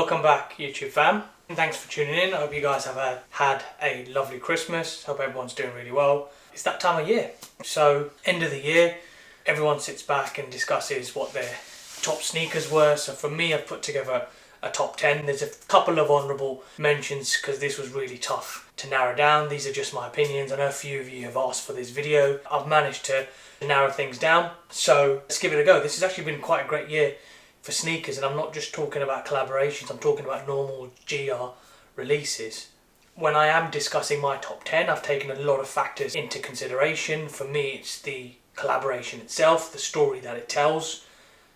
Welcome back, YouTube fam. And thanks for tuning in. I hope you guys have had a lovely Christmas. Hope everyone's doing really well. It's that time of year. So, end of the year, everyone sits back and discusses what their top sneakers were. So for me, I've put together a top 10. There's a couple of honourable mentions because this was really tough to narrow down. These are just my opinions. I know a few of you have asked for this video. I've managed to narrow things down. So let's give it a go. This has actually been quite a great year for sneakers, and I'm not just talking about collaborations, I'm talking about normal GR releases. When I am discussing my top 10, I've taken a lot of factors into consideration. For me, it's the collaboration itself, the story that it tells,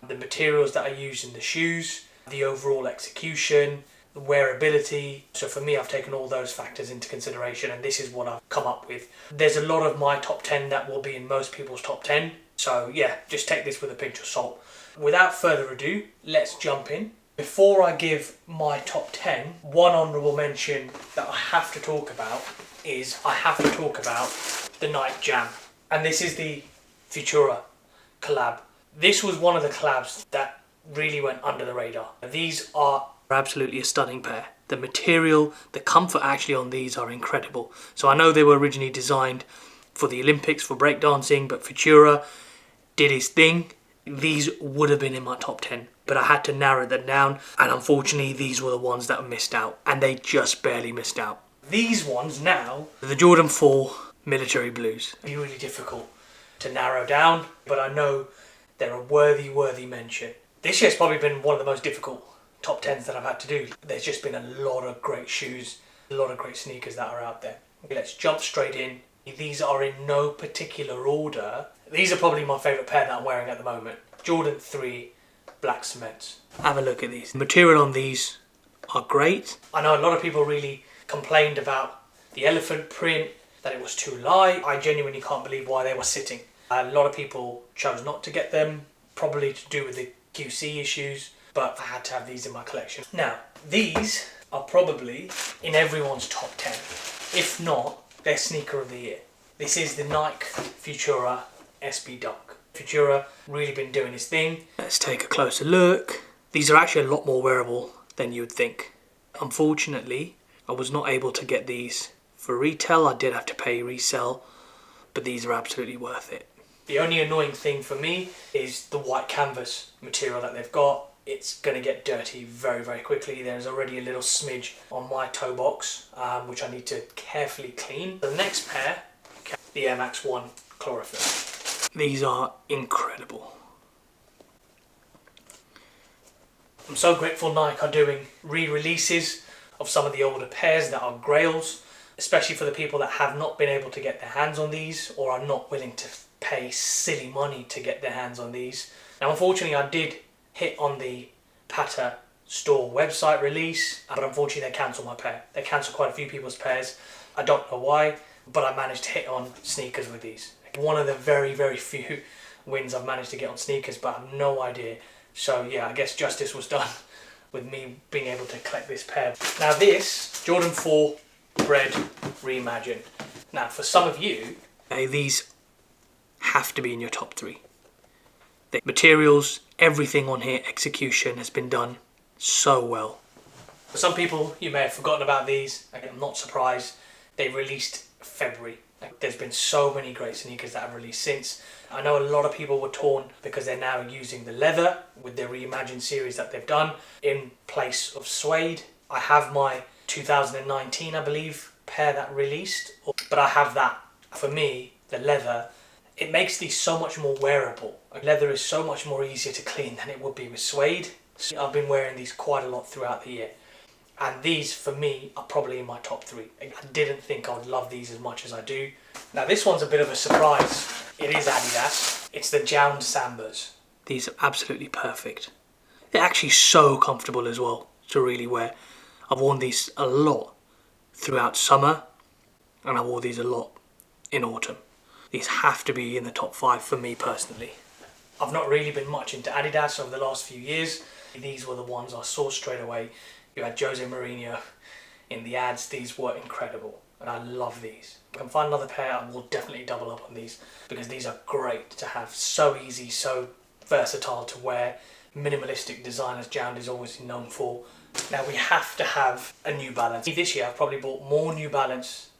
the materials that I use in the shoes, the overall execution, the wearability. So for me, I've taken all those factors into consideration, and this is what I've come up with. There's a lot of my top 10 that will be in most people's top 10. So yeah, just take this with a pinch of salt. Without further ado, let's jump in. Before I give my top 10, one honourable mention that I have to talk about is I have to talk about the Nike Jam. And this is the Futura collab. This was one of the collabs that really went under the radar. These are absolutely a stunning pair. The material, the comfort actually on these are incredible. So I know they were originally designed for the Olympics, for breakdancing, but Futura did his thing. These would have been in my top 10, but I had to narrow them down, and unfortunately these were the ones that missed out, and they just barely missed out. These ones now, the Jordan 4 Military Blues, are really difficult to narrow down, but I know they're a worthy mention. This year's probably been one of the most difficult top 10s that I've had to do. There's just been a lot of great shoes, a lot of great sneakers that are out there. Let's jump straight in. These are in no particular order. These are probably my favourite pair that I'm wearing at the moment. Jordan 3 Black Cements. Have a look at these. The material on these are great. I know a lot of people really complained about the elephant print, that it was too light. I genuinely can't believe why they were sitting. A lot of people chose not to get them, probably to do with the QC issues, but I had to have these in my collection. Now, these are probably in everyone's top 10, if not their sneaker of the year. This is the Nike Futura SB Dunk. Futura really been doing his thing. Let's take a closer look. These are actually a lot more wearable than you would think. Unfortunately, I was not able to get these for retail. I did have to pay resell, but these are absolutely worth it. The only annoying thing for me is the white canvas material that they've got. It's going to get dirty very quickly. There's already a little smidge on my toe box, which I need to carefully clean. The next pair, the Air Max 1 Chlorophyll. These are incredible. I'm so grateful Nike are doing re-releases of some of the older pairs that are grails, especially for the people that have not been able to get their hands on these or are not willing to pay silly money to get their hands on these. Now, unfortunately, I did hit on the Pata store website release, but unfortunately they cancelled my pair. They cancelled quite a few people's pairs. I don't know why, but I managed to hit on sneakers with these. One of the very few wins I've managed to get on sneakers, but I have no idea. So yeah, I guess justice was done with me being able to collect this pair. Now this, Jordan 4 Bred Reimagined. Now for some of you, these have to be in your top 3. The materials, everything on here, execution has been done so well. For some people, you may have forgotten about these. I'm not surprised. They released February. There's been so many great sneakers that have released since. I know a lot of people were torn because they're now using the leather with their Reimagined series that they've done in place of suede. I have my 2019, I believe, pair that released, but I have that. For me, the leather, it makes these so much more wearable. Leather is so much more easier to clean than it would be with suede. So I've been wearing these quite a lot throughout the year. And these, for me, are probably in my top 3. I didn't think I would love these as much as I do. Now this one's a bit of a surprise. It is Adidas. It's the Jound Sambas. These are absolutely perfect. They're actually so comfortable as well to really wear. I've worn these a lot throughout summer, and I wore these a lot in autumn. These have to be in the top 5 for me personally. I've not really been much into Adidas over the last few years. These were the ones I saw straight away. You had Jose Mourinho in the ads. These were incredible, and I love these. If I can find another pair, I will definitely double up on these because these are great to have. So easy, so versatile to wear. minimalistic design as Jound is always known for. Now we have to have a New Balance. This year I've probably bought more New Balance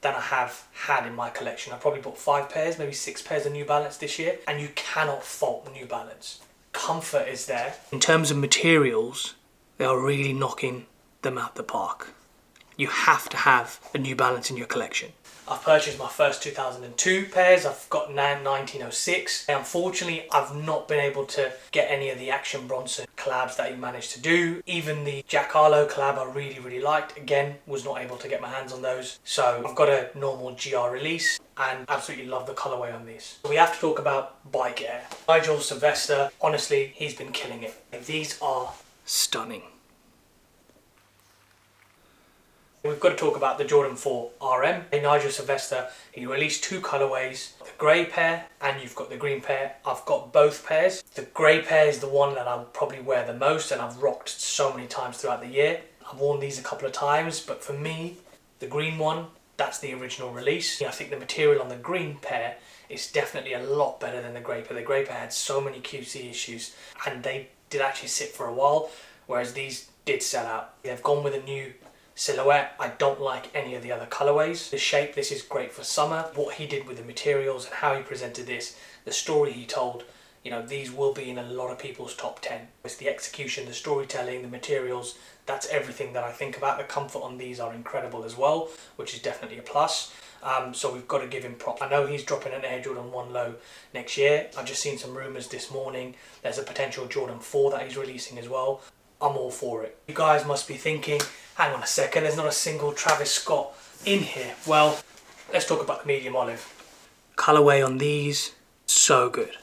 than I have had in my collection. I probably bought 5 pairs, maybe 6 pairs of New Balance this year, and you cannot fault the New Balance. Comfort is there. In terms of materials, they are really knocking them out the park. You have to have a New Balance in your collection. I've purchased my first 2002 pairs, I've got now 1906. Unfortunately, I've not been able to get any of the Action Bronson collabs that he managed to do. Even the Jack Harlow collab I really liked. Again, was not able to get my hands on those. So I've got a normal GR release and absolutely love the colorway on these. We have to talk about Bike Air. Nigel Sylvester, honestly, he's been killing it. These are stunning. We've got to talk about the Jordan 4 RM. Nigel Sylvester, he released 2 colorways, the grey pair and you've got the green pair. I've got both pairs. The grey pair is the one that I'll probably wear the most and I've rocked so many times throughout the year. I've worn these a couple of times, but for me, the green one, that's the original release. I think the material on the green pair is definitely a lot better than the grey pair. The grey pair had so many QC issues and they did actually sit for a while, whereas these did sell out. They've gone with a new silhouette. I don't like any of the other colorways. The shape, this is great for summer. What he did with the materials and how he presented this, the story he told, you know, these will be in a lot of people's top 10. It's the execution, the storytelling, the materials, that's everything that I think about. The comfort on these are incredible as well, which is definitely a plus. So we've got to give him props. I know he's dropping an Air Jordan 1 Low next year. I've just seen some rumours this morning. There's a potential Jordan 4 that he's releasing as well. I'm all for it. You guys must be thinking, hang on a second, there's not a single Travis Scott in here. Well, let's talk about the medium olive. Colorway on these, so good.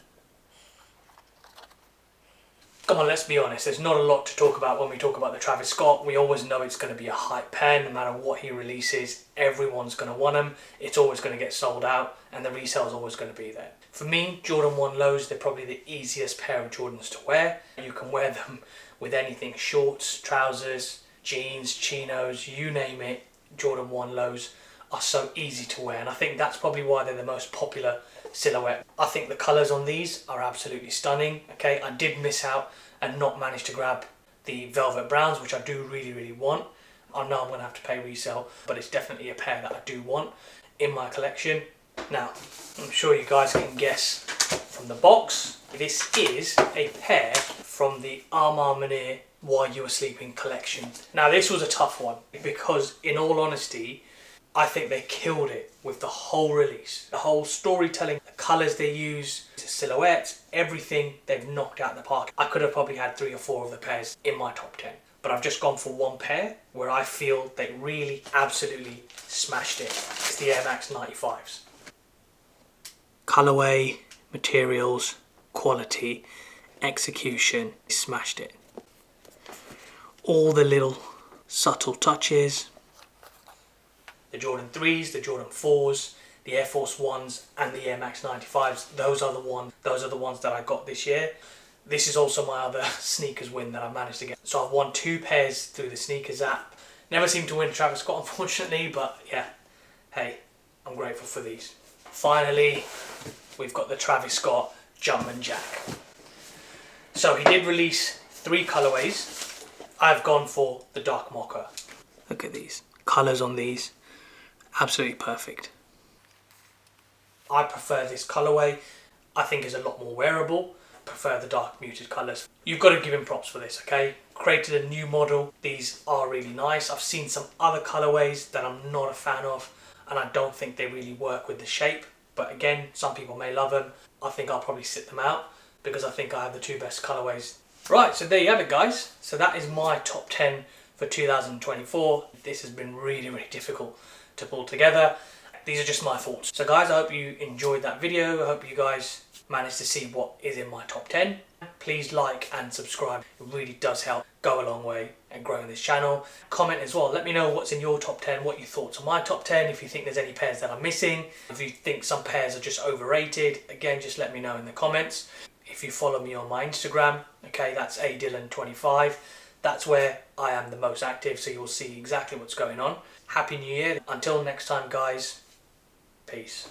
Come on, let's be honest, there's not a lot to talk about when we talk about the Travis Scott. We always know it's going to be a hype pair, no matter what he releases, everyone's going to want them. It's always going to get sold out and the resale's always going to be there. For me, Jordan 1 Lows, they're probably the easiest pair of Jordans to wear. You can wear them with anything, shorts, trousers, jeans, chinos, you name it. Jordan 1 Lows are so easy to wear, and I think that's probably why they're the most popular silhouette. I think the colours on these are absolutely stunning. Okay, I did miss out and not manage to grab the velvet browns, which I do really want. I know I'm going to have to pay resale, but it's definitely a pair that I do want in my collection. Now, I'm sure you guys can guess from the box, this is a pair from the Armand Manir While You Were Sleeping collection. Now this was a tough one because in all honesty, I think they killed it with the whole release. The whole storytelling, the colours they use, the silhouettes, everything they've knocked out the park. I could have probably had 3 or 4 of the pairs in my top 10. But I've just gone for one pair where I feel they really absolutely smashed it. It's the Air Max 95s. Colorway, materials, quality, execution, smashed it. All the little subtle touches. The Jordan 3s, the Jordan 4s, the Air Force 1s and the Air Max 95s, those are the ones that I got this year. This is also my other sneakers win that I managed to get. So I've won 2 pairs through the sneakers app. Never seemed to win Travis Scott unfortunately, but yeah, hey, I'm grateful for these. Finally, we've got the Travis Scott Jumpman Jack. So he did release 3 colorways. I've gone for the dark mocha. Look at these colors on these, absolutely perfect. I prefer this colorway. I think it's a lot more wearable. Prefer the dark muted colors. You've got to give him props for this, okay? Created a new model. These are really nice. I've seen some other colorways that I'm not a fan of and I don't think they really work with the shape. But again, some people may love them. I think I'll probably sit them out because I think I have the 2 best colorways. Right, so there you have it guys. So that is my top 10 for 2024. This has been really difficult to pull together. These are just my thoughts. So guys, I hope you enjoyed that video. I hope you guys managed to see what is in my top 10. Please like and subscribe. It really does help go a long way and growing this channel. Comment as well. Let me know what's in your top 10, what your thoughts on my top 10, if you think there's any pairs that I'm missing, if you think some pairs are just overrated. Again, just let me know in the comments. If you follow me on my Instagram, okay, that's adylan25. That's where I am the most active, so you'll see exactly what's going on. Happy New Year. Until next time, guys. Peace.